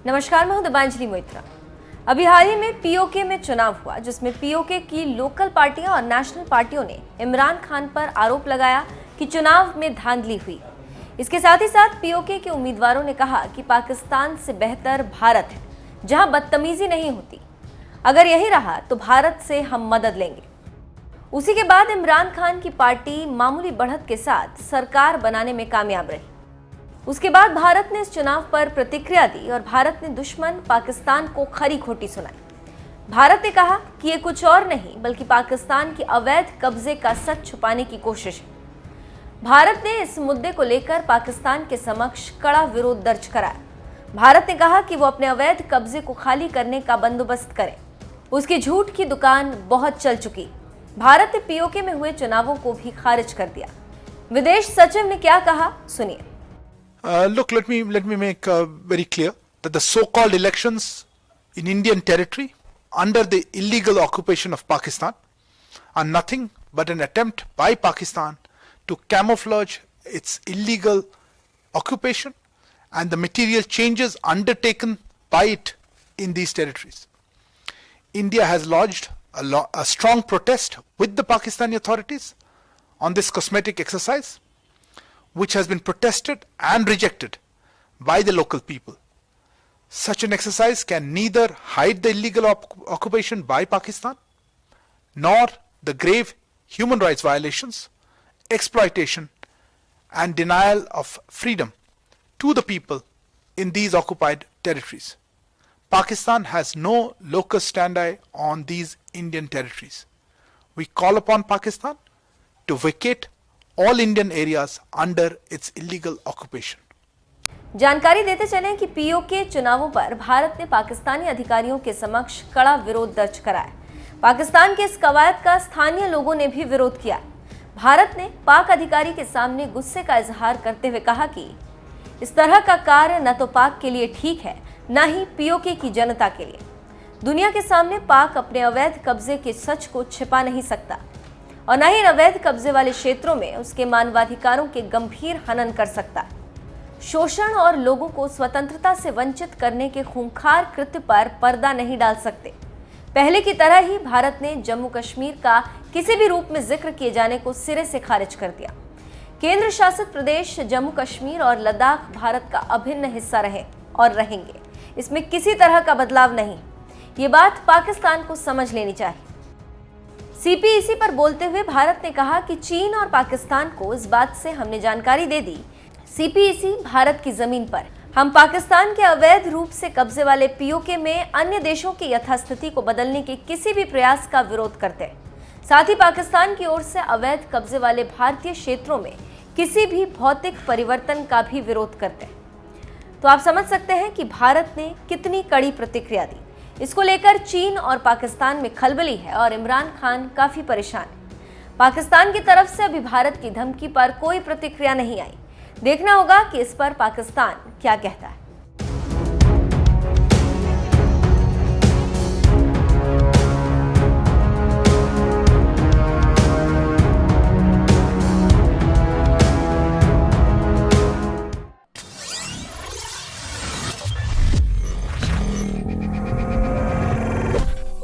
नमस्कार, मैं हूं दिबांजलि मोइत्रा। अभी हाल ही में पीओके में चुनाव हुआ, जिसमें पीओके की लोकल पार्टियां और नेशनल पार्टियों ने इमरान खान पर आरोप लगाया कि चुनाव में धांधली हुई। इसके साथ ही साथ पीओके के उम्मीदवारों ने कहा कि पाकिस्तान से बेहतर भारत है, जहां बदतमीजी नहीं होती। अगर यही रहा तो भारत से हम मदद लेंगे। उसी के बाद इमरान खान की पार्टी मामूली बढ़त के साथ सरकार बनाने में कामयाब रही। उसके बाद भारत ने इस चुनाव पर प्रतिक्रिया दी और भारत ने दुश्मन पाकिस्तान को खरी खोटी सुनाई। भारत ने कहा कि ये कुछ और नहीं बल्कि पाकिस्तान की अवैध कब्जे का सच छुपाने की कोशिश है। भारत ने इस मुद्दे को लेकर पाकिस्तान के समक्ष कड़ा विरोध दर्ज कराया। भारत ने कहा कि वो अपने अवैध कब्जे को खाली करने का बंदोबस्त करे। उसकी झूठ की दुकान बहुत चल चुकी। भारत ने पीओके में हुए चुनावों को भी खारिज कर दिया। विदेश सचिव ने क्या कहा, सुनिए। Look, let me make very clear that the so-called elections in Indian territory under the illegal occupation of Pakistan are nothing but an attempt by Pakistan to camouflage its illegal occupation and the material changes undertaken by it in these territories. India has lodged a strong protest with the Pakistani authorities on this cosmetic exercise, which has been protested and rejected by the local people. Such an exercise can neither hide the illegal occupation by Pakistan nor the grave human rights violations, exploitation and denial of freedom to the people in these occupied territories. Pakistan has no locus standi on these Indian territories. We call upon Pakistan to vacate all Indian areas under its illegal occupation. जानकारी देते चलें कि PoK चुनावों पर भारत ने पाकिस्तानी अधिकारियों के समक्ष कड़ा विरोध दर्ज कराया। पाकिस्तान के इस कवायद का स्थानीय लोगों ने भी विरोध किया। भारत ने पाक अधिकारी के सामने गुस्से का इजहार करते हुए कहा कि इस तरह का कार्य न तो पाक के लिए ठीक है, न ही पीओके की जनता के लिए। दुनिया के सामने पाक अपने अवैध कब्जे के सच को छिपा नहीं सकता और न ही अवैध कब्जे वाले क्षेत्रों में उसके मानवाधिकारों के गंभीर हनन कर सकता। शोषण और लोगों को स्वतंत्रता से वंचित करने के खूंखार कृत्य पर पर्दा नहीं डाल सकते। पहले की तरह ही भारत ने जम्मू कश्मीर का किसी भी रूप में जिक्र किए जाने को सिरे से खारिज कर दिया। केंद्र शासित प्रदेश जम्मू कश्मीर और लद्दाख भारत का अभिन्न हिस्सा रहे और रहेंगे। इसमें किसी तरह का बदलाव नहीं। ये बात पाकिस्तान को समझ लेनी चाहिए। सीपीईसी पर बोलते हुए भारत ने कहा कि चीन और पाकिस्तान को इस बात से हमने जानकारी दे दी। सीपीईसी भारत की जमीन पर हम पाकिस्तान के अवैध रूप से कब्जे वाले पीओके में अन्य देशों की यथास्थिति को बदलने के किसी भी प्रयास का विरोध करते हैं। साथ ही पाकिस्तान की ओर से अवैध कब्जे वाले भारतीय क्षेत्रों में किसी भी भौतिक परिवर्तन का भी विरोध करते हैं। तो आप समझ सकते हैं कि भारत ने कितनी कड़ी प्रतिक्रिया दी। इसको लेकर चीन और पाकिस्तान में खलबली है और इमरान खान काफी परेशान है। पाकिस्तान की तरफ से अभी भारत की धमकी पर कोई प्रतिक्रिया नहीं आई। देखना होगा कि इस पर पाकिस्तान क्या कहता है।